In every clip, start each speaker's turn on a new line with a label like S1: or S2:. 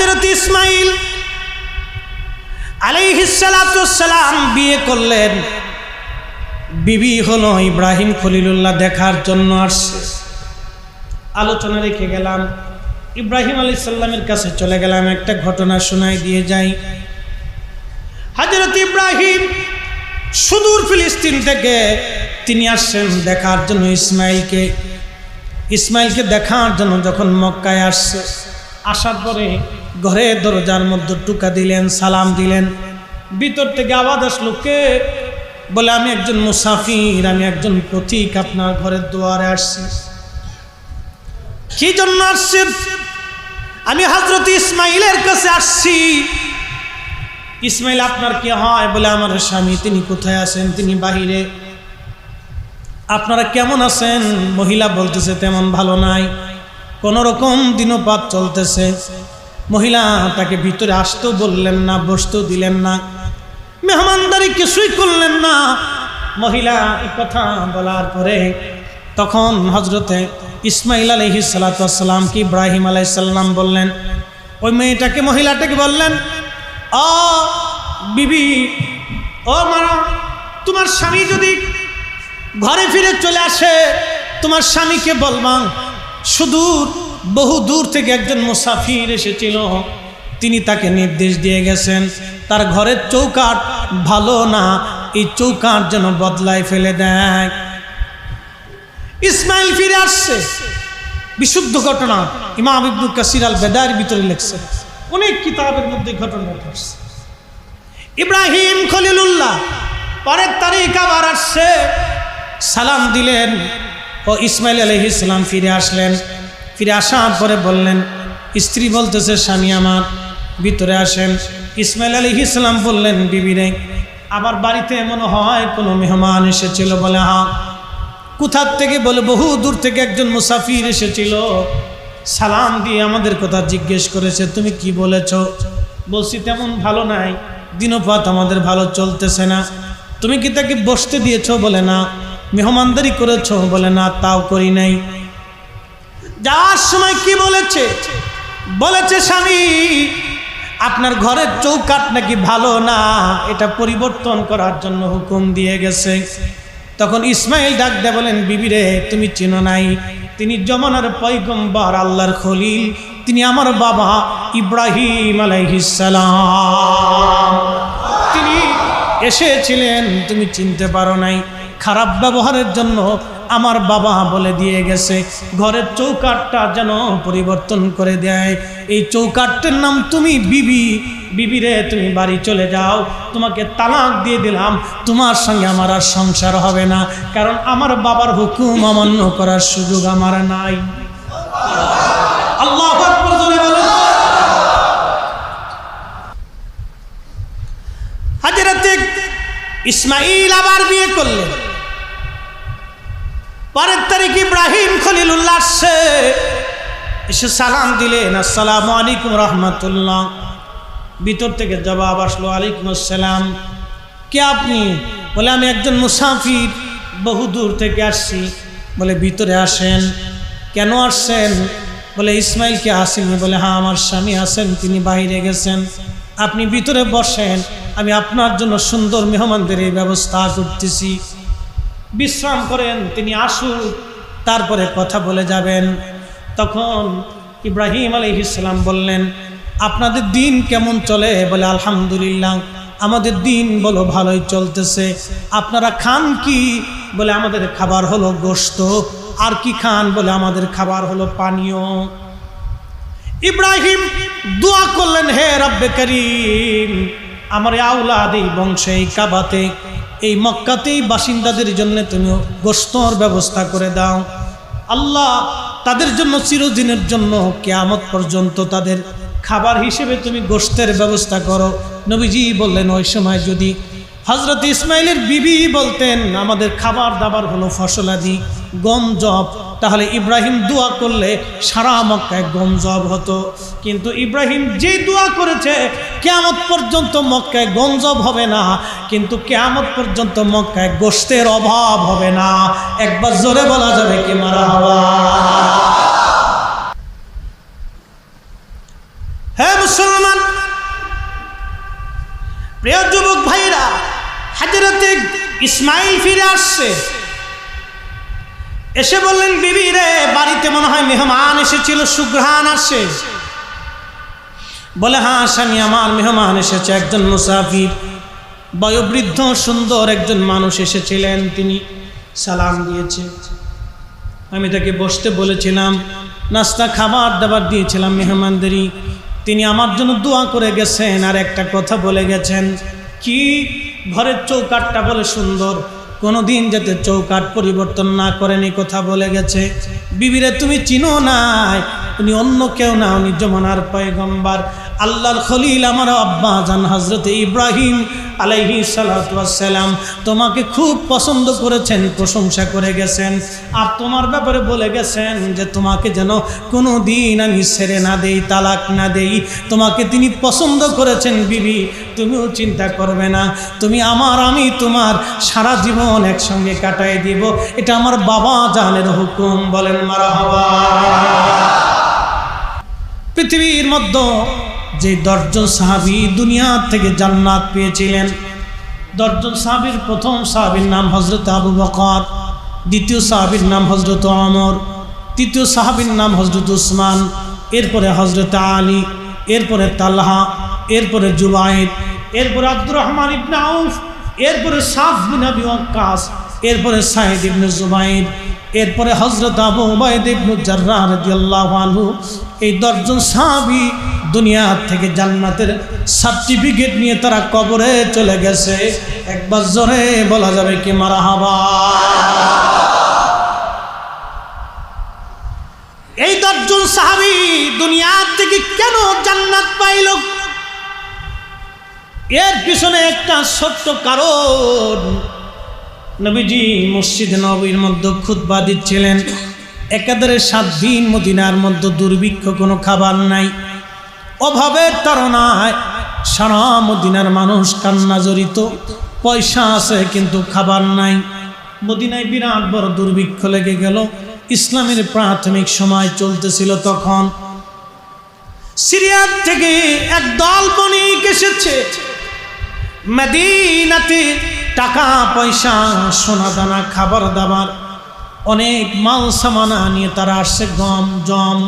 S1: হযরত ইসমাঈল আলাইহিস সালাতু ওয়াস সালাম বিয়ে করলেন। বিবি হলো ইব্রাহিম খলিলুল্লাহ দেখার জন্য আসছে। আলোচনা রেখে গেলাম, ইব্রাহিম আলাইহিস সালামের কাছে চলে গেলাম, একটা ঘটনা শোনাই দিয়ে যাই। হযরত ইব্রাহিম সুদূর ফিলিস্তিন থেকে তিনি আসছেন দেখার জন্য ইসমাইলকে দেখার জন্য। যখন মক্কায় আসছে, আসার পরে ঘরের দরজার মধ্যে টুকা দিলেন, সালাম দিলেন। ভিতর থেকে আওয়াজ আসলো, কে? বলে আমি একজন মুসাফির, আমি একজন পথিক, আপনার ঘরের দুয়ারে আসছি। কি জন্য আসছেন? আমি হযরত ইসমাইলের কাছে আসছি। ইসমাইল আপনার কি হয়? বলে আমার স্বামী। তিনি কোথায় আছেন? তিনি বাহিরে। আপনারা কেমন আছেন? মহিলা বলতেছে তেমন ভালো নাই, কোন রকম দিনপাত চলতেছে। মহিলা তাকে ভিতরে আসতেও বললেন না, বসতেও দিলেন না, মেহমানদারি কিছুই করলেন না। মহিলা এই কথা বলার পরে তখন হযরতে ইসমাইল আলাইহিস সালাতু ওয়াস সালাম কি ইব্রাহিম আলাইহিস সালাম বললেন, ওই মেয়েটাকে, মহিলাটাকে বললেন, ও বিবি, ও মা, তোমার স্বামী যদি ঘরে ফিরে চলে আসে, তোমার স্বামীকে বলবা সুদূর বহু দূর থেকে একজন মুসাফির এসেছিল, তিনি তাকে নির্দেশ দিয়ে গেছেন তার ঘরের চৌকাঠ ভালো না, এই চৌকাঠ যেন বদলায় ফেলে দেয়। ইসমাইল ফিরে আসছে, বিশুদ্ধ ঘটনা। ইমাম ইবনে কাসির আল বেদার ভিতরে লিখছেন, অনেক কিতাবের মধ্যে ঘটনা ঘটছে। ইব্রাহিম খলিলুল্লাহ পরের তারিখ আবার আসছে, সালাম দিলেন ও ইসমাইল আলাইহিস সালাম ফিরে আসলেন। ফিরে আসার পরে বললেন, স্ত্রী বলতেছে, স্বামী আমার ভিতরে আসেন। ইসমাইল আলাইহিস সালাম বললেন, বিবি রে, আবার বাড়িতে মনে হয় কোনো মেহমান এসেছিল। বলে হ্যাঁ। কোথার থেকে? বলে বহু দূর থেকে একজন মুসাফির এসেছিল, সালাম দিয়ে আমাদের কথা জিজ্ঞেস করেছে, তুমি কি বলেছ? বলছি তেমন ভালো নাই, দিনপাত আমাদের ভালো চলতেছে না। তুমি কি তাকে বসতে দিয়েছো? বলে না। মেহমানদারি করেছো? বলে না, তাও করি নাই। যাওয়ার সময় কি বলেছে? বলেছে, স্বামী আপনার ঘরের চৌকাঠ নাকি ভালো না, এটা পরিবর্তন করার জন্য হুকুম দিয়ে গেছে। তখন ইসমাইল ডাক দিয়ে বলেন, বিবি রে, তুমি চিনো নাই, তিনি জমানার পয়গম্বর, আল্লাহর খলিল, তিনি আমার বাবা ইব্রাহিম আলাইহিস সালাম। তিনি এসেছিলেন, তুমি চিনতে পারো নাই। খারাপ ব্যবহারের জন্য আমার বাবা বলে দিয়ে গেছে ঘরের চৌকাঠটা যেন পরিবর্তন করে দেয়। এই চৌকাঠটার নাম তুমি বিবি। বিবি রে, তুমি বাড়ি চলে যাও, তোমাকে তালাক দিয়ে দিলাম, তোমার সঙ্গে আমার আর সংসার হবে না, কারণ আমার বাবার হুকুম অমান্য করার সুযোগ আমার নাই। আল্লাহু আকবার জোরে বলেন। হযরত ইসমাঈল আবার বিয়ে করলেন। পরের তারিখ ইব্রাহিম খলিলুল্লাহ আসছে, এসে সালাম দিলেন, আসসালামু আলাইকুম রহমতুল্লাহ। ভিতর থেকে জবাব আসলো, আলাইকুম আসসালাম। কে আপনি? বলে আমি একজন মুসাফির, বহু দূর থেকে আসছি। বলে ভিতরে আসেন। কেন আসছেন? বলে ইসমাইলকে আসেনি। বলে হ্যাঁ, আমার স্বামী আছেন, তিনি বাইরে গেছেন, আপনি ভিতরে বসেন, আমি আপনার জন্য সুন্দর মেহমানদের এই ব্যবস্থা করতেছি, বিশ্রাম করেন, তিনি আসুন, তারপরে কথা বলে যাবেন। তখন ইব্রাহিম আলাইহিস সালাম বললেন, আপনাদের দিন কেমন চলে? বলে আলহামদুলিল্লাহ, আমাদের দিন বলো ভালোই চলতেছে। আপনারা খান কি? বলে আমাদের খাবার হলো গোশত। আর কি খান? বলে আমাদের খাবার হলো পানীয়। ইব্রাহিম দোয়া করলেন, হে রব্বে করিম, আমার আওলাদ, এই বংশে, এই কাবাতে, এই মক্কাতেই বাসিন্দাদের জন্য তুমি গোশতর ব্যবস্থা করে দাও। আল্লাহ তাদের জন্য চিরদিনের জন্য কিয়ামত পর্যন্ত তাদের খাবার হিসেবে তুমি গোশতের ব্যবস্থা করো। নবীজি বললেন, ওই সময় যদি হযরত ইসমাইলের বিবি বলতেন আমাদের খাবার দাবার হলো ফসলাদি, গম জব, তাহলে ইব্রাহিম দোয়া করলে সারা মক্কায় গম জব হতো। কিন্তু ইব্রাহিম যে দোয়া করেছে, কিয়ামত পর্যন্ত মক্কায় গম জব হবে না, কিন্তু কিয়ামত পর্যন্ত মক্কায় গোশতের অভাব হবে না। একবার জোরে বলা যাবে কি মারহাবা? হ্যাঁ মুসলমান, প্রিয় যুবক ভাইরা, হযরতে ইসমাইল ফিরে আসছে, এসে বললেন, বিবি রে, বাড়িতে মনে হয় মেহমান এসেছিল, সুঘ্রাণ আসে। বলে, হ্যাঁ স্বামী, আমার মেহমান এসেছে, একজন মুসাফির, বয়োবৃদ্ধ সুন্দর একজন মানুষ এসেছিলেন, তিনি সালাম দিয়েছে। আমি তাকে বসতে বলেছিলাম, নাস্তা খাবার দাবার দিয়েছিলাম মেহমানদেরই, তিনি আমার জন্য দোয়া করে গেছেন, আর একটা কথা বলে গেছেন। কি? ঘরের চৌকাঠটা বলে সুন্দর, কোনোদিন যাতে চৌকাঠ পরিবর্তন না করেন, এই কথা বলে গেছে। বিবিরে, তুমি চিনো নাই, উনি অন্য কেউ না, উনি জমানার পয়গম্বর, আল্লাহর খলিল, আমার আব্বা জান হযরতে ইব্রাহিম আলাইহিস সালাতু ওয়াস সালাম তোমাকে খুব পছন্দ করেছেন, প্রশংসা করে গেছেন, আর তোমার ব্যাপারে বলে গেছেন যে তোমাকে যেন কোনো দিন আমি ছেড়ে না দেই, তালাক না দেই, তোমাকে তিনি পছন্দ করেছেন। বিবি, তুমিও চিন্তা করবে না, তুমি আমার, আমি তোমার সারা জীবন একসঙ্গে কাটাই দিব, এটা আমার বাবা জানের হুকুম। বলেন মারহাবা। পৃথিবীর মধ্যে যে 10 জন সাহাবী দুনিয়া থেকে জান্নাত পেয়েছিলেন, 10 জন সাহাবীর প্রথম সাহাবীর নাম হযরত আবু বকর, দ্বিতীয় সাহাবীর নাম হযরত ওমর, তৃতীয় সাহাবীর নাম হযরত উসমান, এরপরে হযরত আলী, এরপরে তালহা, এরপরে জুবাইর, এরপরে আব্দুর রহমান ইবনে আউফ, এরপরে সাদ বিন আবি ওয়াক্কাস, এরপরে সাঈদ ইবনে জুবাইর, এরপরে হযরত আবু উবাইদা ইবনে জাররাহ রাদিয়াল্লাহু আনহু। এই 10 জন সাহাবী দুনিয়া থেকে জান্নাতের সার্টিফিকেট নিয়ে তারা কবরে চলে গেছে। একবার জোরে বলা যাবে কি মারহাবা। এই 10 জন সাহাবী দুনিয়া থেকে কেন জান্নাত পাইল? এর পিছনে একটা ছোট্ট কারণ। নবীজি মসজিদে নববীর মধ্যে খুতবা দিচ্ছিলেন, একাধারে 7 দিন মদিনার মধ্যে দুর্ভিক্ষ, কোনো খাবার নাই, অভাবের তাড়নায় সারা মদিনার মানুষ কান্না জড়িত, পয়সা আছে কিন্তু খাবার নাই। মদিনায় বিরাট বড় দুর্ভিক্ষ লেগে গেল। ইসলামের প্রাথমিক সময় চলতেছিল তখন। সিরিয়া থেকে এক দল বণিক এসেছে মদিনাতে, টাকা পয়সা, সোনা দানা, খাবার দাবার, অনেক মাল সামানা নিয়ে তারা আসছে, গম জম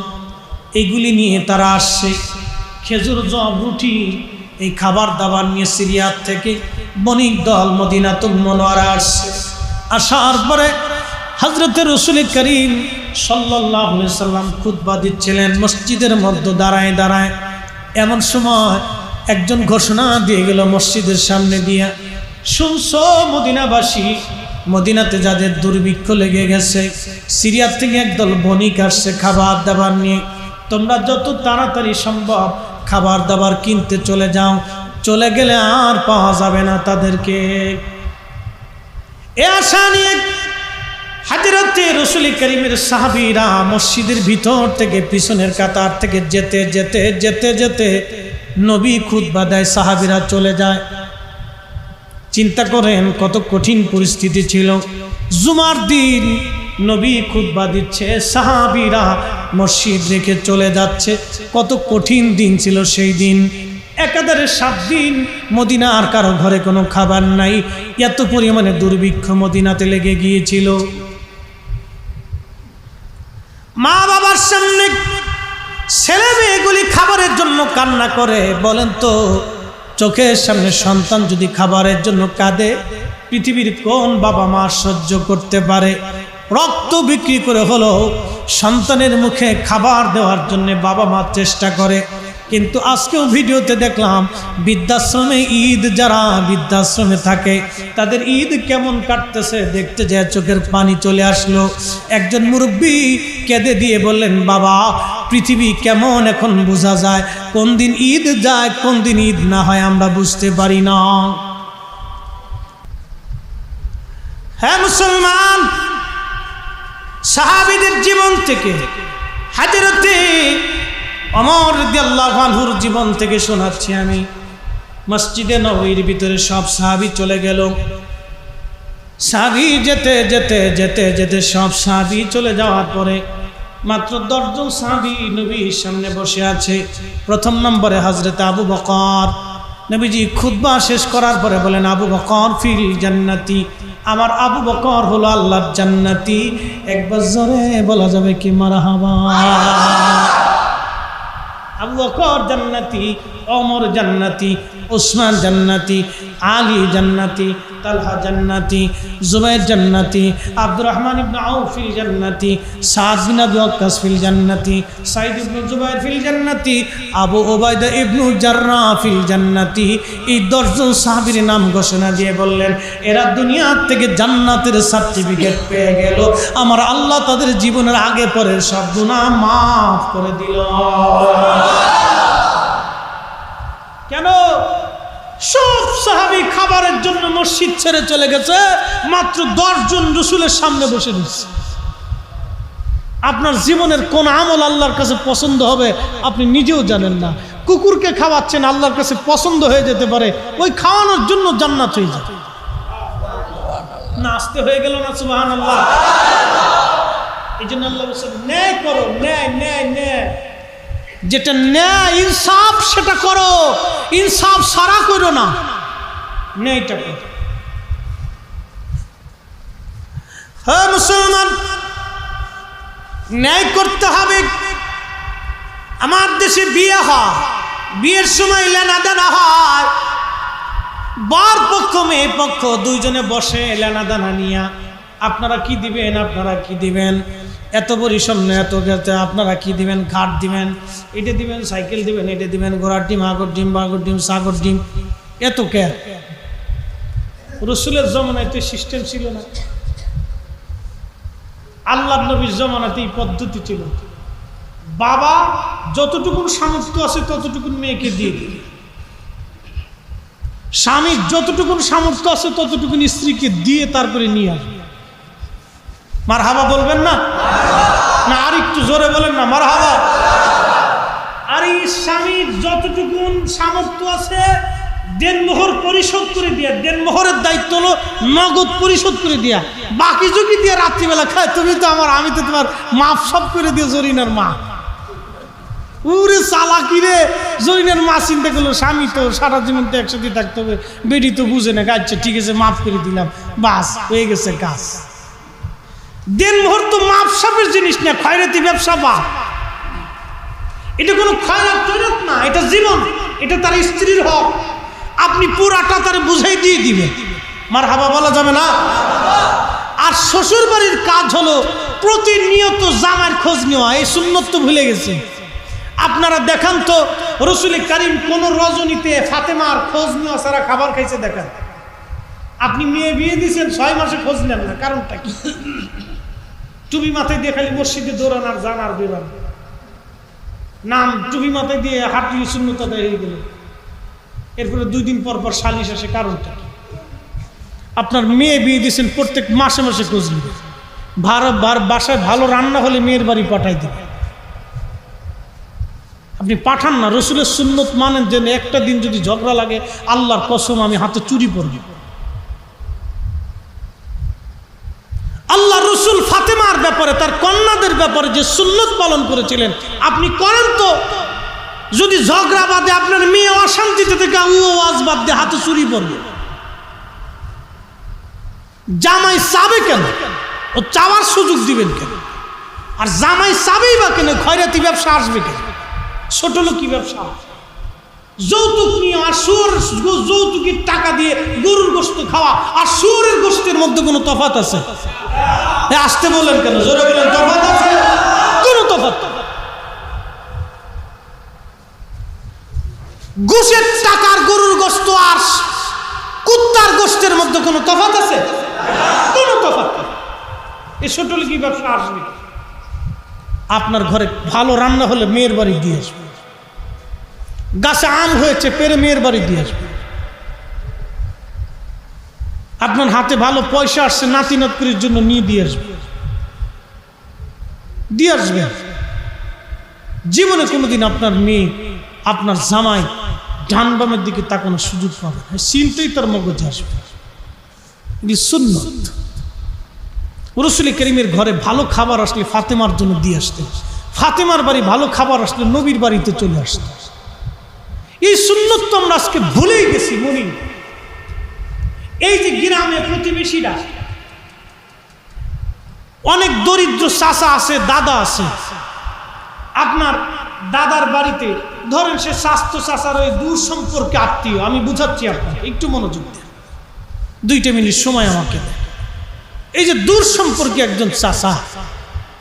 S1: এগুলি নিয়ে তারা আসছে, খেজুর জব রুটি, এই খাবার দাবার নিয়ে সিরিয়া থেকে বণিক দল মদিনাতুল মুনাওয়ারা আসছে। আসার পরে হযরতে রাসূল করিম সাল্লাল্লাহু আলাইহি সাল্লাম খুতবা দিচ্ছিলেন মসজিদের মধ্যে দাঁড়ায় দাঁড়ায়। এমন সময় একজন ঘোষণা দিয়ে গেল মসজিদের সামনে দিয়া, শুনছো মদিনাবাসী, মদিনাতে যাদের দুর্ভিক্ষ লেগে গেছে, সিরিয়া থেকে একদল বণিক আসছে খাবার দাবার নিয়ে, তোমরা যত তাড়াতাড়ি সম্ভব খাবার দাবার কিনতে চলে যাও, চলে গেলে আর পাওয়া যাবে না তাদেরকে। এ আশা নিয়ে হযরতে রাসূল করিমের সাহাবীরা মসজিদের ভিতর থেকে পিছনের কাতার থেকে যেতে যেতে যেতে যেতে নবী খুতবা দেয়, সাহাবীরা চলে যায়। চিন্তা করেন কত কঠিন পরিস্থিতি ছিল। জুমার দিন নবী খুতবা দিচ্ছে, সাহাবীরা মসজিদ রেখে চলে যাচ্ছে। কত কঠিন দিন ছিল সেই দিন। একাধারে 7 দিন মদিনার কারো ঘরে কোনো খাবার নাই, এত পরিমাণে দুর্ভিক্ষ মদিনাতে লেগে গিয়েছিল। মা বাবার সামনে ছেলে মেয়েগুলি খাবারের জন্য কান্না করে। বলেন তো, চোখের সামনে সন্তান যদি খাবারের জন্য কাঁদে, পৃথিবীর কোন বাবা মা সহ্য করতে পারে? রক্ত বিক্রি করে হলো সন্তানের মুখে খাবার দেওয়ার জন্য বাবা মা চেষ্টা করে। কিন্তু আজকেও ভিডিওতে দেখলাম বৃদ্ধাশ্রমে ঈদ, যারা বৃদ্ধাশ্রমে থাকে তাদের ঈদ কেমন কাটতেছে দেখতে যায় চোখের পানি চলে আসলো। একজন মুরব্বী কেঁদে দিয়ে বললেন, বাবা, পৃথিবী কেমন এখন বোঝা যায়, কোন দিন ঈদ যায় কোন দিন ঈদ না হয় আমরা বুঝতে পারি না। হ্যাঁ মুসলমান, সাহাবীদের জীবন থেকে, হযরতে ওমর রাদিয়াল্লাহু আনহুর জীবন থেকে শোনাচ্ছি আমি। মসজিদে নববীর ভিতরে সব সাহাবী চলে গেল। সাহাবী যেতে যেতে যেতে যেতে সব সাহাবী চলে যাওয়ার পরে মাত্র 10 জন সাহাবী নবীর সামনে বসে আছে। প্রথম নম্বরে হযরত আবু বকর। নবীজি খুতবা শেষ করার পরে বলেন, আবু বকর ফিল জান্নাতি, আমার আবু বকর হলো আল্লাহর জান্নাতি। একবার জোরে বলা যাবে কি মারহাবা? আবু বকর জান্নাতি, ওমর জান্নাতি, উসমান জান্নাতি, আলী জান্নাতি, তালহা জান্নাতি, জুবাইর জান্নাতি, আব্দুর রহমান ইবনে আউফ ফিল জান্নাতি, সাদ বিন আবি ওয়াক্কাস ফিল জান্নাতি, সাইদ ইবনে জুবাইর ফিল জান্নাতি, আবু উবাইদা ইবনে জাররাহ ফিল জান্নাতি। এই 10 জন সাহাবীর নাম ঘোষণা দিয়ে বললেন, এরা দুনিয়া থেকে জান্নাতের সার্টিফিকেট পেয়ে গেল, আমার আল্লাহ তাদের জীবনের আগে পরের সব গুনাহ মাফ করে দিল। কেন? সব সাহাবী খাবারের জন্য মসজিদ ছেড়ে চলে গেছে, মাত্র 10 জন রাসূলের সামনে বসে রয়েছে। আপনার জীবনের কোন আমল আল্লাহর কাছে পছন্দ হবে আপনি নিজেও জানেন না। কুকুরকে খাওয়াচ্ছেন, আল্লাহর কাছে পছন্দ হয়ে যেতে পারে, ওই খাওয়ানোর জন্য জান্নাত হয়ে যাবে। না আসতে হয়ে গেল না? সুবহানাল্লাহ। এই জন্য আল্লাহ বলেছেন, ন্যায় করো, ন্যায় ন্যায় ন্যায়, যেটা ন্যায় ইনসাফ সেটা করো, ইনসাফ সারা করো না, ন্যায়টা করো। হ্যাঁ মুসলমান, ন্যায় করতে হবে। আমার দেশে বিয়ে হয়, বিয়ের সময় লেনাদেনা হয়, বর পক্ষ মেয়ে পক্ষ দুইজনে বসে লেনাদেনা নিয়া, আপনারা কি দিবেন, আপনারা কি দিবেন, এত পরিসন্ন এত গেছে, আপনারা কি দিবেন, খাট দিবেন, এটা দিবেন, সাইকেল দিবেন, এটা দিবেন, ঘোড়ার ডিম, আগর ডিম, বাগর ডিম, সাগর ডিম, এত কে? রসুলের জমানায় তো সিস্টেম ছিল না, আল্লাহর নবীর জমানাতে এই পদ্ধতি ছিল। বাবা যতটুকুন সামর্থ্য আছে ততটুকুন মেয়েকে দিয়ে দিবে, স্বামীর যতটুকুন সামর্থ্য আছে ততটুকুন স্ত্রীকে দিয়ে তারপরে নিয়ে আসবে। মারহাবা বলবেন না? না আর একটু জোরে বলেন না, মারহাবা। আর এই স্বামীর যতটুকুন সামর্থ্য আছে দেনমোহর পরিশোধ করে দিয়া, দেনমোহরের দায়িত্ব হলো নগদ পরিশোধ করে দিয়া, বাকি যদি দিয়ে রাত্রিবেলা খায়, তুমি তো আমার, আমি তো তোমার মাপ সব করে দিয়ে জরিনার মা। উরে চালাকি রে, জরিনার মা চিন্তা করলো স্বামী তো সারা জীবন তো একসাথে থাকতে হবে, বেডি তো বুঝে না, আচ্ছা ঠিক আছে মাফ করে দিলাম, বাস হয়ে গেছে কাজ। দেনমোহর তো মাপ সাপের জিনিস না, খয়রাতি ব্যবসা বা এটা কোনো খয়রাত তৈরত না, এটা জীবন, এটা তার স্ত্রীর হক, আপনি পুরাটা তার বুঝাই দিয়ে দিবেন। মারহাবা বলা যাবে না? আর শ্বশুর বাড়ির কাজ হলো প্রতিনিয়ত জামাইয়ের খোঁজ নেওয়া, এই সুন্নত তো ভুলে গেছে। আপনারা দেখান তো রসুল কারীম কোন রজনীতে ফাতেমার খোঁজ নেওয়া ছাড়া খাবার খাইছে দেখান। আপনি মেয়ে বিয়ে দিয়েছেন 6 মাসে খোঁজ নেন না, কারণটা কি? টুপি মাথায় দিয়ে খালি মসজিদে দৌড়ান আর যান আর বেরান, নাম টুপি মাথায় দিয়ে হাঁটি শূন্যতা হয়ে গেল, এরপরে 2 দিন পর পর সালিশ আসে, কারণটা কি? আপনার মেয়ে বিয়ে দিয়েছেন, প্রত্যেক মাসে মাসে খোঁজ নেবে, বাসায় ভালো রান্না হলে মেয়ের বাড়ি পাঠাই দেবে, আপনি পাঠান না। রসুলের সুন্নত মানেন যে একটা দিন যদি ঝগড়া লাগে, আল্লাহর কসম আমি হাতে চুরি পড়ব। আল্লাহ রসুল ফাতেমার ব্যাপারে, তার কন্যাদের ব্যাপারে যে সুন্নত পালন করেছিলেন আপনি করেন তো। যদি ঝগড়া বাদে আপনার মেয়ে অশান্তিতে থেকে ওয়াজ বাদ দিয়ে হাতে চুরি পড়বে, জামাই চাবে কেন? ও চাওয়ার সুযোগ দিবেন কেন? আর জামাই চাবেই বা কেন? খয়রাতি ব্যবসা আসবে কেন? ছোট লোকি ব্যবসা, যৌতুক নিয়ে, আর যৌতুকের টাকা দিয়ে গরুর গোশত খাওয়া আর শুয়োরের গোশতের মধ্যে কোনো তফাৎ আছে? আসতে বলেন কেন? জোরে বলেন, তফাৎ আছে? কোনো তফাৎ। গোশের টাকার গরুর গোশত আর কুত্তার গোশতের মধ্যে কোনো তফাৎ আছে? কোনো তফাৎ। এই ছোট লোকি ব্যবসা আসবে। আপনার ঘরে ভালো রান্না হলে মেয়ের বাড়ি দিয়ে আসবে, গাছে আম হয়েছে পেরে মেয়ের বাড়ি দিয়ে আসবে, আপনার হাতে ভালো পয়সা আসছে নাতি নাতকুরির জন্য নিয়ে দিয়ে আসবে। জীবনে কোনোদিন আপনার মেয়ে, আপনার জামাই ডান বামের দিকে তাকানোর সুযোগ পাবে না, চিন্তাই তার মগজে আসবে। সুন্নত। রসুল করিমের ঘরে ভালো খাবার আসলে ফাতেমার জন্য দিয়ে আসতেন, ফাতেমার বাড়ি ভালো খাবার আসলে নবীর বাড়িতে চলে আসতেন। এই সুন্নত তো আমরা আজকে ভুলেই গেছি মনি। এই যে গ্রামে প্রতিবেশীরা অনেক দরিদ্র চাচা আছে, দাদা আছে, আপনার দাদার বাড়িতে ধরেন সে স্বাস্থ্য চাচার ওই দূর সম্পর্কে আত্মীয়, আমি বুঝাচ্ছি আপনাকে, একটু মনোযোগ দেন, 2 মিনিট সময় আমাকে দেন। এই যে দূর সম্পর্কে একজন চাচা,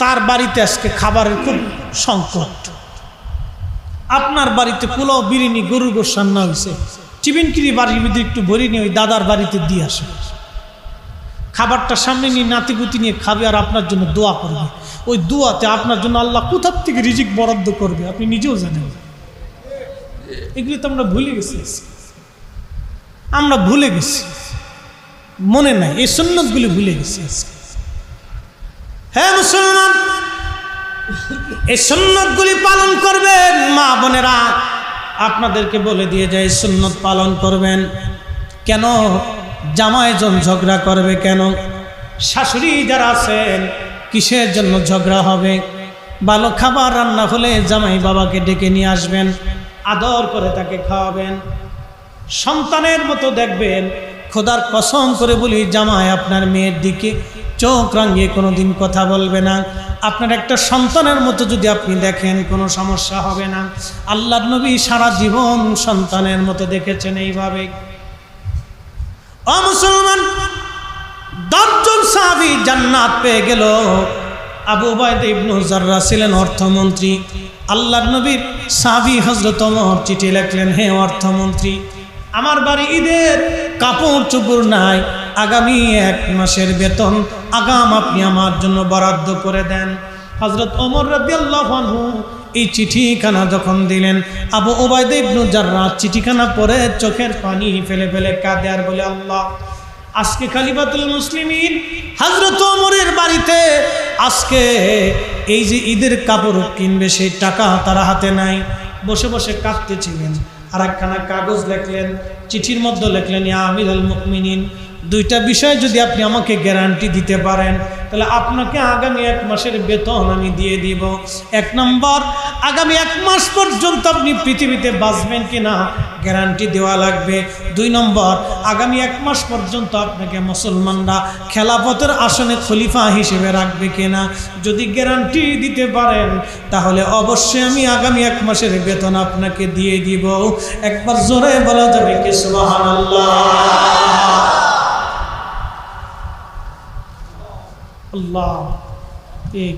S1: তার বাড়িতে আজকে খাবারের খুব সংকট, আপনার বাড়িতে পোলাও বিরিয়ানি গরুর গোশত রান্না হয়েছে, চিবিনকিরি বাড়ির ভিতরে একটু ভরি নিয়ে ওই দাদার বাড়িতে দিয়ে আসে, খাবারটা সামনে নিয়ে নাতিগুতি নিয়ে খাবে আর আপনার জন্য দোয়া করবে। ওই দোয়াতে আপনার জন্য আল্লাহ কোথার থেকে রিজিক বরাদ্দ করবে আপনি নিজেও জানেন। এগুলি তো আমরা ভুলে গেছি, আমরা ভুলে গেছি, মনে নাই, এই সুন্নতগুলি ভুলে গেছি। হ্যাঁ মুসলমান, এই সুন্নতগুলি পালন করবেন। মা বোনেরা আপনাদেরকে বলে দিয়ে যায় সুন্নত পালন করবেন। কেন জামাইজন ঝগড়া করবে? কেন শাশুড়ি যারা আছেন কিসের জন্য ঝগড়া হবে? ভালো খাবার রান্না হলে জামাই বাবাকে ডেকে নিয়ে আসবেন, আদর করে তাকে খাওয়াবেন, সন্তানের মতো দেখবেন। খোদার কসম করে বলি, জামাই আপনার মেয়ের দিকে চোখ রাঙিয়ে কোনোদিন কথা বলবে না। আপনার একটা সন্তানের মতো যদি আপনি দেখেন কোনো সমস্যা হবে না। আল্লাহর নবী সারা জীবন সন্তানের মতো দেখেছেন এইভাবে। ও মুসলমান, 10 জন সাহাবী জান্নাত পেয়ে গেল। আবু উবাইদা ইবনে জাররাহ ছিলেন অর্থমন্ত্রী। আল্লাহর নবীর সাহাবী হযরত ওমর চিঠি লিখলেন, হে অর্থমন্ত্রী, আমার বাড়ি ঈদের কাপড় চোপড় নাই, আগামী 1 মাসের বেতন আগাম আপনি আমার জন্য বরাদ্দ করে দেন। হযরত ওমর রাদিয়াল্লাহু আনহু এই চিঠিখানা যখন দিলেন, আবু উবাইদা ইবনে জাররাহ চিঠিখানা পড়ে চোখের পানি ফেলে ফেলে কাঁদে আর বলে, আল্লাহ, আজকে খলিফাতুল মুসলিমিন হযরত ওমরের বাড়িতে আজকে এই যে ঈদের কাপড় কিনবে সেই টাকা তারা হাতে নাই। বসে বসে কাঁদতেছিলেন। আর একখানা কাগজ লিখলেন, চিঠির মধ্যে লিখলেন, ইয়া আমিরুল মুমিনিন, 2টা বিষয় যদি আপনি আমাকে গ্যারান্টি দিতে পারেন তাহলে আপনাকে আগামী 1 মাসের বেতন আমি দিয়ে দিব। 1 নম্বর, আগামী 1 মাস পর্যন্ত আপনি পৃথিবীতে বাঁচবেন কিনা গ্যারান্টি দেওয়া লাগবে। 2 নম্বর, আগামী 1 মাস পর্যন্ত আপনাকে মুসলমানরা খেলাফতের আসনে খলিফা হিসেবে রাখবে কিনা। যদি গ্যারান্টি দিতে পারেন তাহলে অবশ্যই আমি আগামী 1 মাসের বেতন আপনাকে দিয়ে দিব। একবার জোরে বলা যাবে কি সুবহানাল্লাহ? আল্লাহ,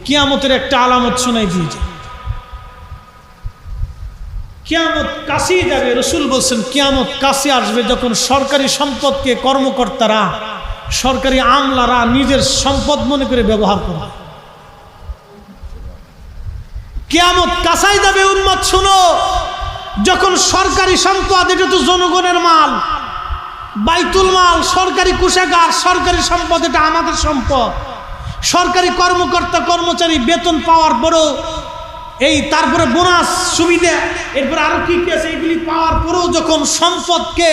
S1: কিয়ামতের একটা আলামত শোনাই দিয়েছে। কিয়ামত কাছেই যাবে। রসুল বলছেন কিয়ামত কাছে আসবে যখন সরকারি সম্পদকে কর্মকর্তারা, সরকারি আমলারা নিজের সম্পদ মনে করে ব্যবহার করবে। কিয়ামত কাছেই যাবে উম্মত, শুনো, যখন সরকারি সম্পদ, এটা তো জনগণের মাল, বাইতুল মাল, সরকারি কোষাগার, সরকারি সম্পদ, এটা আমাদের সম্পদ। সরকারি কর্মকর্তা কর্মচারী বেতন পাওয়ার পরেও এই তারপরে বোনাস সুবিধা, এরপর আরো কি কি আছে, এগুলি পাওয়ার পরেও যখন সম্পদকে,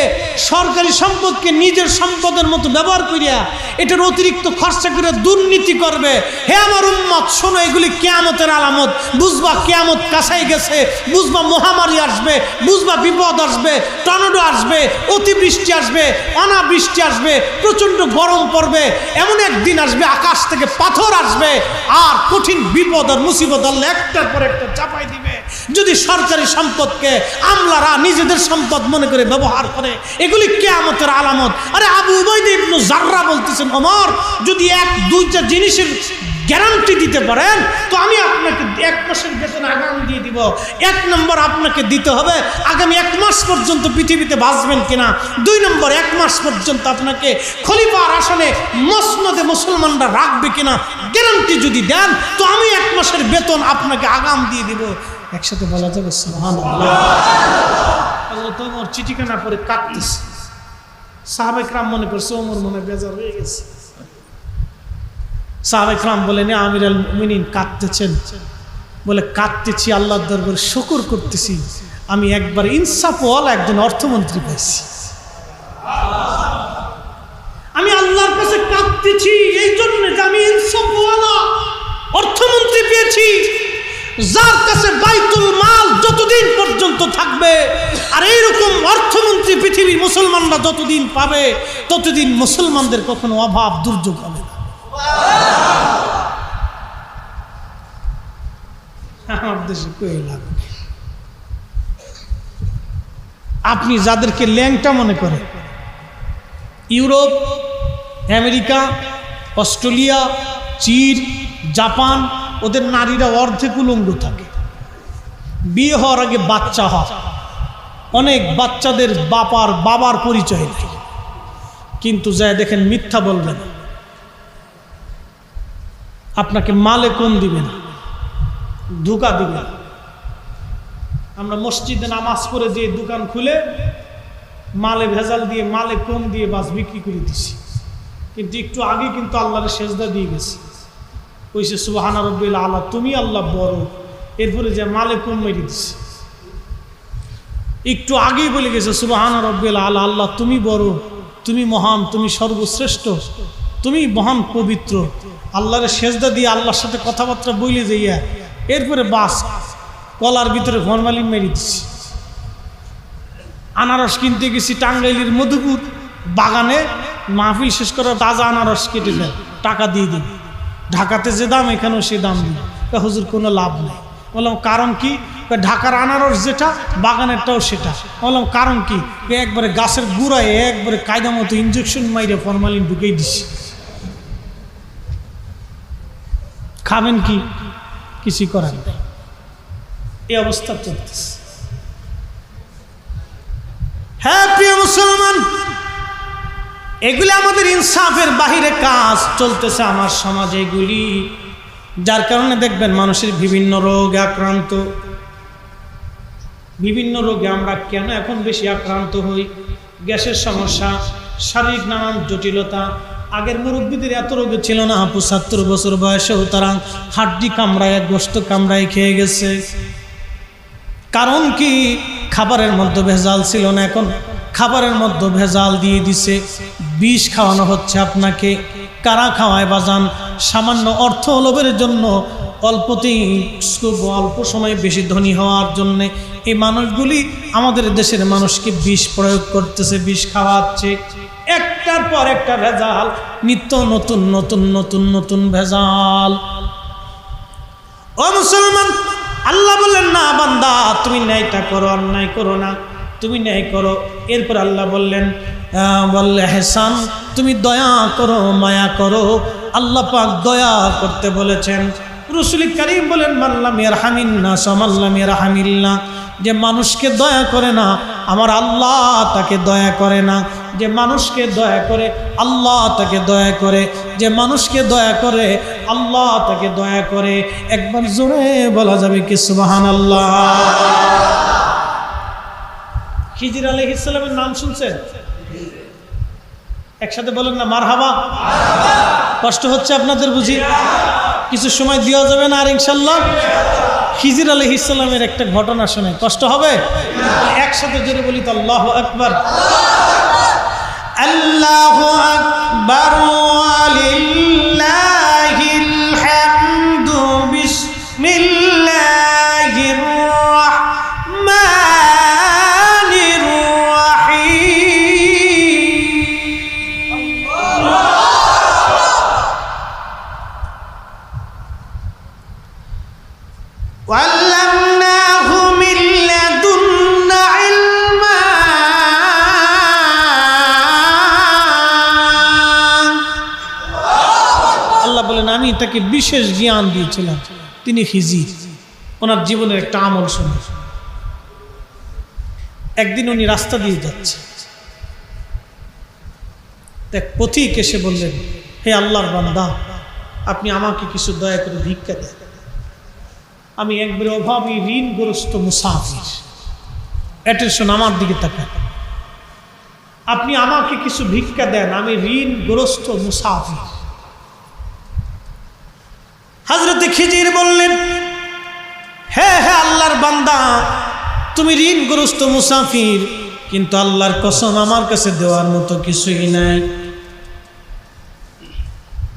S1: সরকারি সম্পদকে নিজের সম্পদের মতো ব্যবহার করিয়া এটার অতিরিক্ত খরচা করে দুর্নীতি করবে, হে আমার উম্মত শোনো, এগুলি কিয়ামতের আলামত। বুঝবা কিয়ামত কাছাই গেছে, বুঝবা মহামারী আসবে, বুঝবা বিপদ আসবে, টর্নেডো আসবে, অতিবৃষ্টি আসবে, অনাবৃষ্টি আসবে, প্রচণ্ড গরম পড়বে, এমন একদিন আসবে আকাশ থেকে পাথর আসবে আর কঠিন বিপদ আর মুসিবত আল্লাহ একটার পর একটা চাপাই দিবে। যদি সরকারি সম্পদকে আমলারা নিজেদের সম্পদ মনে করে ব্যবহার করে, এগুলি কিয়ামতের আলামত। আরে আবু উবাইদা ইবনে জাররাহ বলতেছেন, ওমর, যদি 1-2টা জিনিসের গ্যারান্টি দিতে পারেন তো আমি আপনাকে 1 মাসের বেতন আগাম দিয়ে দিব। 1 নম্বর, আপনাকে দিতে হবে আগামী 1 মাস পর্যন্ত পৃথিবীতে বাঁচবেন কিনা। 2 নম্বর, 1 মাস পর্যন্ত আপনাকে খলিফার আসনে মসনদে মুসলমানরা রাখবে কিনা গ্যারান্টি যদি দেন তো আমি 1 মাসের বেতন আপনাকে আগাম দিয়ে দিব। একসাথে বলা যাবে সুবহানাল্লাহ। হযরত ওমর চিঠিখানা পড়ে কাঁদতেছে। সাহাবায়ে কেরাম মনে করছে ওমর মনে বেজার হয়ে গেছে। সাহাবায়ে কেরাম বলেন, আমিরুল মুমিনিন কাঁদতেছেন? বলে, কাঁদতেছি আল্লাহর দরবারে শুকর করতেছি, আমি একবার ইনসাফওয়ালা একজন অর্থমন্ত্রী পাইছি। আমি আল্লাহর কাছে কাঁদতেছি এই জন্য যে আমি ইনসাফ দেখেছি যার কাছে বাইতুল মাল যতদিন পর্যন্ত থাকবে, আর এইরকম অর্থমন্ত্রী পৃথিবীর মুসলমানরা যতদিন পাবে, ততদিন মুসলমানদের কখনো অভাব দুর্যোগ হবে না। আমার দেশে কই লাগবে। আপনি যাদেরকে ল্যাংটা মনে করেন, ইউরোপ, আমেরিকা, অস্ট্রেলিয়া, চীন, জাপান, ওদের নারীরা অর্ধেক উলঙ্গ থাকে, বিয়ে হওয়ার আগে বাচ্চা হয়, অনেক বাচ্চাদের বাবার পরিচয় নেই, কিন্তু যাই দেখেন মিথ্যা বলবেন, আপনাকে মালে কোন দিবেন, ধোঁকা দিবেন। আমরা মসজিদে নামাজ পড়ে যে দোকান খুলে মালে ভেজাল দিয়ে, মালে কম দিয়ে বাস বিক্রি করে দিছি, কিন্তু একটু আগে কিন্তু আল্লাহর সেজদা দিয়ে গেছে, কইছে সুবহানা রাব্বিল আলা, তুমি আল্লাহ বড়, এরপরে যে মালে কম মেরে দিছে। একটু আগেই বলে গেছে সুবহানা রাব্বিল আলা, আল্লাহ তুমি বড়, তুমি মহান, তুমি সর্বশ্রেষ্ঠ, তুমি মহান পবিত্র। আল্লাহর সেজদা দিয়ে আল্লাহর সাথে কথাবার্তা বলে যাইয়া এরপরে বাস কলার ভিতরে ফরমালিন মেরে দিছি। আনারস কিনতে গেছি টাঙ্গাইলের মধুপুর বাগানে, মাহফিল শেষ করে তাজা আনারস কেটে দেয়, টাকা দিয়ে দিন, ঢাকাতে যে দাম এখানেও সে দাম দিন। হুজুর কোনো লাভ নেই। বললাম কারণ কি? ঢাকার আনারস যেটা, বাগানেরটাও সেটা। বললাম কারণ কি? একবারে গাছের গুঁড়ায় একবারে কায়দা মতো ইঞ্জেকশন মাইরে ফরমালিন ঢুকেই দিছি। খাবেন কি? কিছু করার নেই, এই অবস্থা চলতেছে। হ্যাঁ প্রিয় মুসলমান, এগুলি আমাদের ইনসাফের বাহিরে কাজ চলতেছে আমার সমাজে এগুলি, যার কারণে দেখবেন মানুষের বিভিন্ন রোগে আক্রান্ত। বিভিন্ন রোগে আমরা কেন এখন বেশি আক্রান্ত হই? গ্যাসের সমস্যা, শারীরিক নানান জটিলতা। আগের মুরব্বীদের এত রোগে ছিল না, ৭৫ বছর বয়সেও তারা হাড্ডি কামড়ায়, গোশত কামড়ায় খেয়ে গেছে। কারণ কি? খাবারের মধ্যে ভেজাল ছিল না, এখন খাবারের মধ্যে ভেজাল দিয়ে দিছে, বিষ খাওয়ানো হচ্ছে আপনাকে। কারা খাওয়ায় বাজান? সামান্য অর্থ লোভের জন্য, অল্পতেই অল্প সময়ে বেশি ধনী হওয়ার জন্যে এই মানুষগুলি আমাদের দেশের মানুষকে বিষ প্রয়োগ করতেছে, বিষ খাওয়াচ্ছে। একটার পর একটা ভেজাল, নিত্য নতুন নতুন নতুন নতুন ভেজাল। ও মুসলমান, আল্লাহ বললেন না বান্দা তুমি ন্যায়টা করো, অন্যায় করো না, তুমি ন্যায় করো। এরপর আল্লাহ বললেন, বললে হেসান, তুমি দয়া করো, মায়া করো। আল্লাহ পাক দয়া করতে বলেছেন। রাসূল কারীম বলেন, মাল্লাম ইয়ারহামিন নাস মাল্লাম ইয়ারহামিল্লাহ, যে মানুষকে দয়া করে না আমার আল্লাহ তাকে দয়া করে না। যে মানুষকে দয়া করে আল্লাহ তাকে দয়া করে, যে মানুষকে দয়া করে আল্লাহ তাকে দয়া করে। একবার জোরে বলা যাবে কি সুবহানাল্লাহ? খিজির আলাইহিস সালামের নাম শুনছেন? একসাথে বলেন না মারহাবা। কষ্ট হচ্ছে আপনাদের বুঝি? কিছু সময় দেওয়া যাবে না আর ইনশাল্লাহ? খিজির আলাইহিস সালামের একটা ঘটনা শুনে কষ্ট হবে? একসাথে জোরে বলি তো আল্লাহু আকবার। আল্লাহু আকবার ওয়ালিল্লাহিল হামদু, বিসমিল্লাহির রাহমানির রাহিম। وعلمناه من لدنا علما আল্লাহ বলেন আমি তাকে বিশেষ জ্ঞান দিয়েছিলাম। তিনি খিজির, ওনার জীবনের একটা আমল শুনে। একদিন উনি রাস্তা দিয়ে যাচ্ছে, এক পথিক এসে বললেন, হে আল্লাহর বান্দা, আপনি আমাকে কিছু দয়া করে ভিক্ষা দেন, আমি একবারে অভাবী ঋণগ্রস্ত মুসাফির। অ্যাটেনশন, আমার দিকে তাকান। আপনি আমাকে কিছু ভিক্ষা দেন, আমি ঋণগ্রস্ত মুসাফির। হযরত খিজির বললেন, হ্যাঁ হ্যাঁ আল্লাহর বান্দা, তুমি ঋণগ্রস্ত মুসাফির, কিন্তু আল্লাহর কসম আমার কাছে দেওয়ার মতো কিছুই নাই।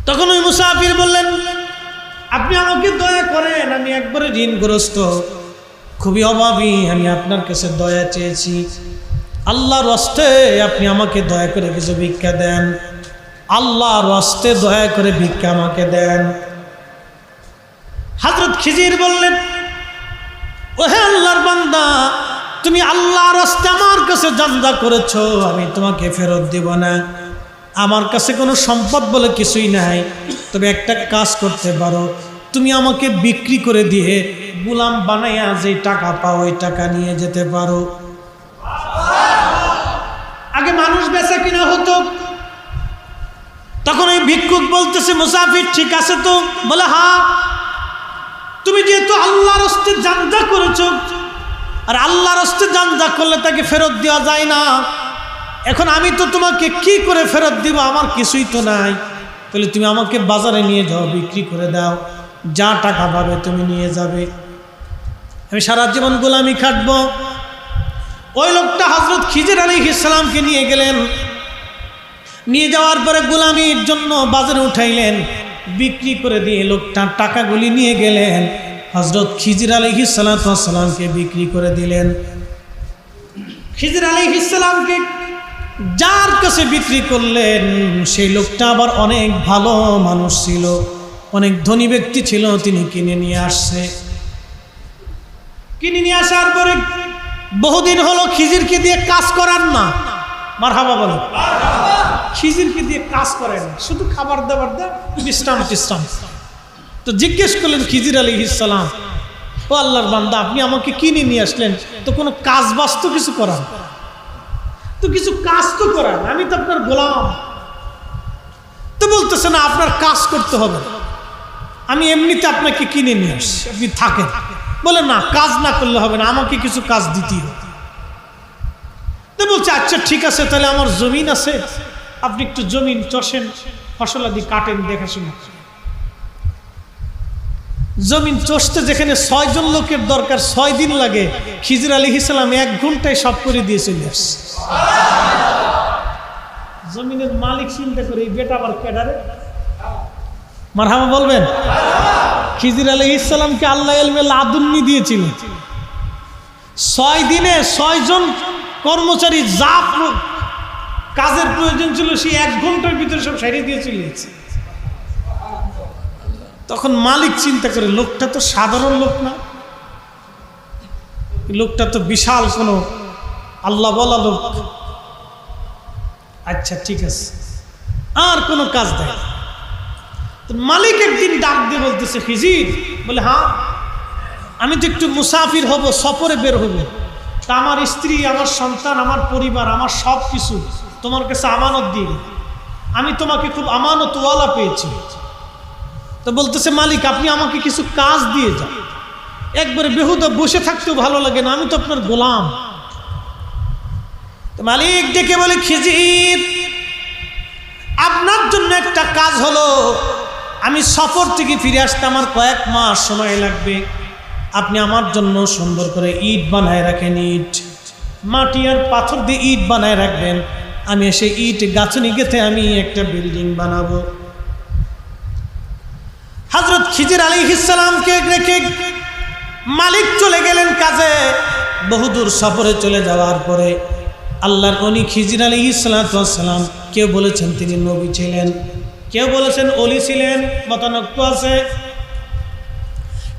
S1: তখন ওই মুসাফির বললেন, আপনি আমাকে দয়া করেন, আমি একবারে ঋণগ্রস্ত, খুবই অভাবী, আমি আপনার কাছে দয়া চেয়েছি, আল্লাহর হস্তে আপনি আমাকে দয়া করে কিছু ভিক্ষা দেন, আল্লাহর হস্তে দয়া করে ভিক্ষা আমাকে দেন। হযরত খিজির বললেন, ওহে আল্লাহর বান্দা, তুমি আল্লাহর হস্তে আমার কাছে জানদা করেছো, আমি তোমাকে ফেরত দিব না। আমার কাছে কোনো সম্পদ বলে কিছুই নাই, তবে একটা কাজ করতে পারো, তুমি আমাকে বিক্রি করে দিয়ে গোলাম বানাইয়া যে টাকা পাও ওই টাকা নিয়ে যেতে পারো। আগে মানুষ বেচা কিনা হতো, তখন ওই ভিক্ষুক বলতেছে, মুসাফির ঠিক আছে তো? বলে হ্যাঁ। তুমি যেহেতু আল্লাহর হস্তে জানদা করেছো, আর আল্লাহর হস্তে জানদা করলে তাকে ফেরত দেওয়া যায় না, এখন আমি তো তোমাকে কি করে ফেরত দিব, আমার কিছুই তো নাই, তাহলে তুমি আমাকে বাজারে নিয়ে যাও, বিক্রি করে দাও, যা টাকা পাবে তুমি নিয়ে যাবে, আমি সারা জীবন গোলামি খাটবো। ওই লোকটা হযরত খিজির আলাইহিস সালামকে নিয়ে গেলেন, নিয়ে যাওয়ার পরে গোলামির জন্য বাজারে উঠাইলেন, বিক্রি করে দিয়ে লোকটা টাকাগুলি নিয়ে গেলেন, হযরত খিজির আলাইহিস সালামকে বিক্রি করে দিলেন। খিজির আলাইহিস সালামকে যার কাছে বিক্রি করলেন সেই লোকটা আবার অনেক ভালো মানুষ ছিল, অনেক ধনী ব্যক্তি ছিল, তিনি কিনে নিয়ে আসছে। কিনে নিয়ে আসার পরে বহুদিন হলো খিজিরকে দিয়ে কাজ করান না, মারহাবা বলো, খিজিরকে দিয়ে কাজ করেন, শুধু খাবার দাবার দেয়, বিশ্রাম টিশ্রাম। তো জিজ্ঞেস করলেন খিজির আলাইহিস সালাম, ও আল্লাহর বান্দা, আপনি আমাকে কিনে নিয়ে আসলেন, তো কোনো কাজ বাস্তব কিছু করান, তো কিছু কাজ তো করান, আমি তো আপনার গোলাম। তো বলতেছে না, আপনার কাজ করতে হবে, আমি এমনিতে আপনাকে কিনে নিয়ে আসছি, আপনি থাকেন। বলে না, কাজ না করলে হবে না, আমাকে কিছু কাজ দিতেই হবে। তো বলছে আচ্ছা ঠিক আছে, তাহলে আমার জমিন আছে, আপনি একটু জমিন চষেন, ফসলাদি কাটেন, দেখাশোনা। জমিন চষতে যেখানে 6 জন লোকের দরকার, 6 দিন লাগে, খিজির আলাইহিস সালাম 1 ঘন্টায় সব করে দিয়ে চলে আসছে। জমিনের মালিক চিন্তা করে, এই বেটা আবার কেডারে, মারহাবা বলবেন। খিজির আলাইহিস সালামকে আল্লাহ ইলমে লাদুন্নি দিয়েছিলেন, 6 দিনে 6 জন কর্মচারী যা কাজের প্রয়োজন ছিল সেই 1 ঘন্টার ভিতরে সব সারিয়ে দিয়ে চলে গেছে। তখন মালিক চিন্তা করে, লোকটা তো সাধারণ লোক না, লোকটা তো বিশাল কোনো আল্লাহ বলা লোক। আচ্ছা ঠিক আছে, আর কোনো কাজ দেয়। তো মালিক একদিন ডাক দিয়ে বলতেছে, খিজির, বলে হ্যাঁ, আমি তো একটু মুসাফির হব, সফরে বের হব, তা আমার স্ত্রী, আমার সন্তান, আমার পরিবার, আমার সব কিছু তোমার কাছে আমানত দিয়ে, আমি তোমাকে খুব আমানতওয়ালা পেয়েছি। তো বলতেছে মালিক, আপনি আমাকে কিছু কাজ দিয়ে যান, একবারে বেহুদা বসে থাকতেও ভালো লাগে না, আমি তো আপনার গোলাম। তো মালিক ডেকে বলে, খিজির, আপনার জন্য একটা কাজ হলো, আমি সফর থেকে ফিরে আসতে আমার কয়েক মাস সময় লাগবে, আপনি আমার জন্য সুন্দর করে ইট বানায় রাখেন, ইট, মাটি আর পাথর দিয়ে ইট বানায় রাখবেন, আমি এসে ইট গাঁথনি গেঁথে আমি একটা বিল্ডিং বানাবো। হযরত খিজির আলাইহিস সালামকে রেখে মালিক চলে গেলেন কাজে। বহুদূর সফরে চলে যাওয়ার পরে আল্লাহর ওলি খিজির আলাইহিস সালাম, কেউ বলেছেন তিনি নবী ছিলেন, কেউ বলেছেন ওলি ছিলেন, মতানক্য আছে,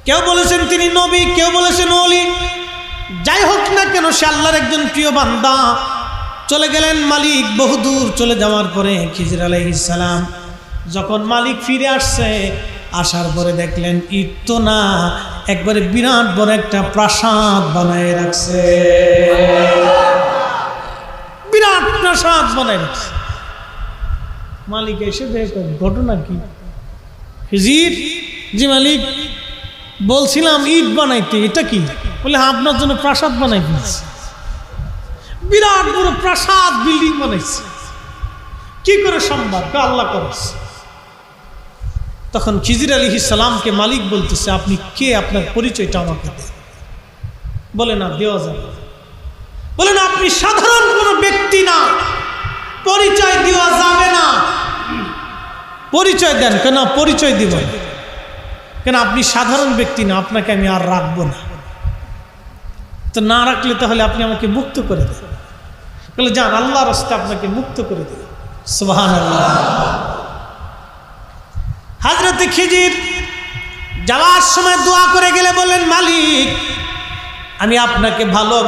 S1: কেউ বলেছেন তিনি নবী, কেউ বলেছেন ওলি, যাই হোক না কেন সে আল্লাহর একজন প্রিয় বান্দা। চলে গেলেন মালিক, বহুদূর চলে যাওয়ার পরে খিজির আলাইহিস সালাম যখন মালিক ফিরে আসছে, আসার পরে দেখলেন ইট তো না, একবারে বিরাট বড় একটা প্রাসাদ বানায় রাখছে, বিরাট প্রাসাদ বানায় রাখছে। মালিক এসে দেখো ঘটনা কি। খিজির, জি মালিক, বলছিলাম ইট বানাইতে, এটা কি? বলে হ্যাঁ, আপনার জন্য প্রাসাদ বানাই ফেলছি, বিরাট বড় প্রাসাদ বিল্ডিং বানাইছে। কি করে সম্ভব? আল্লাহ করেছে। তখন খিজির আলাইহিস সালামকে মালিক বলতেছে, আপনি কে, আপনার পরিচয়টা আমাকে দেন। বলে না, দেওয়া যাবে। বলে না, আপনি সাধারণ কোনো ব্যক্তি না, পরিচয় দেওয়া যাবে না। পরিচয় দেন। কেন পরিচয় দিব? কেন আপনি সাধারণ ব্যক্তি না, আপনাকে আমি আর রাখবো না। তো না রাখলে তাহলে আপনি আমাকে মুক্ত করে দেন। বলে যান, আল্লাহর রাস্তায় আপনাকে মুক্ত করে দেন। সুবহানাল্লাহ। হযরত খিজির যাওয়ার সময় দোয়া করে গেলে বলেন, মালিক আমি আপনাকে ভালো